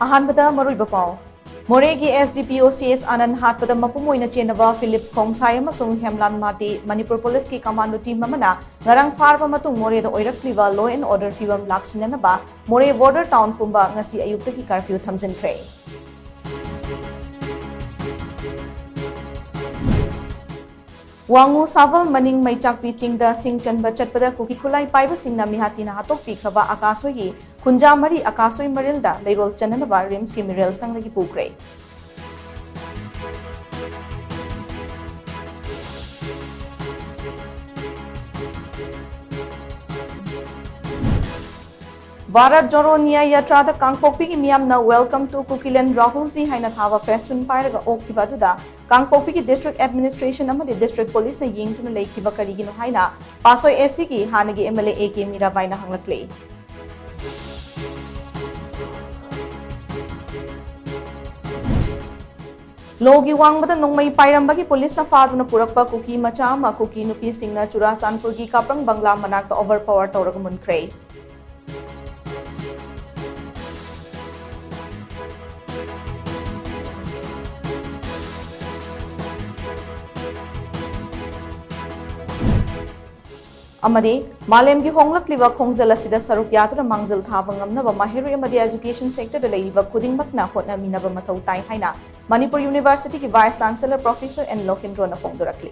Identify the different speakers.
Speaker 1: अहानबदा मरुइबा पाउ मोरेगी SDPOCS आनंद हाटपदा मपुमोइना चेनबा Philips खोंगसाय अमसुंग हेमलान माटी मणिपुर पुलिस की कमांडो टीम अमना ngarang फारबा मतुंग मोरेदा ओइरक्लिबा लॉ एंड ऑर्डर फिबम लाक्सिननबा मोरे बॉर्डर टाउन पुंबा ngasi अयुक्तकी कर्फ्यू थमजिनख्रे वांगू सावल मनिंग मैचाकपी चिंगदा सिंग चनबा चटपदा कुकी खुलाई पाइबा सिंगना मिहातीना हातोकपी खबा आकाशोगी खुंजा मरी आकाशोई मरिलदा लेरोल चननबा रिम्स की मिरेल संगदगी पुख्रे भारत जोरो न्याय यात्रा द कांगपोकपी की मियामना वेलकम टू कुकीलैंड राहुल जी हाइना थावा फेस्टुन पाइरगा ओखिबा दुदा कांगपोकपी की डिस्ट्रिक्ट एडमिनिस्ट्रेशन अमदि डिस्ट्रिक्ट पुलिस ने यिंगतुन लेखिबा करिगिनो हाइना पासोय एसी की हानगी एमएलए एके मीराबाइना हंगलक्ले लोगी वांगबदा नोंगमई पाइरंबगी पुलिस न फादुना पुरकपा कुकी मचा अमा कुकी नुपी सिंगना चुराचानपुर की काप्रंग बंगला मनाक्ता ओवरपावर तौरग मुनख्रे अमदे मालेम की होंगलक्लिबा खोंगजल असिदा सरुक यातुना मांगजल थाबा ngamnaba माहिरी अमदे एजुकेशन सेक्टर दा लेरिबा खुदिंगमकना होटनामिनबा मथौ ताई हाइना मणिपुर यूनिवर्सिटी की vice chancellor professor N Lokendra न फोंदोरक्ली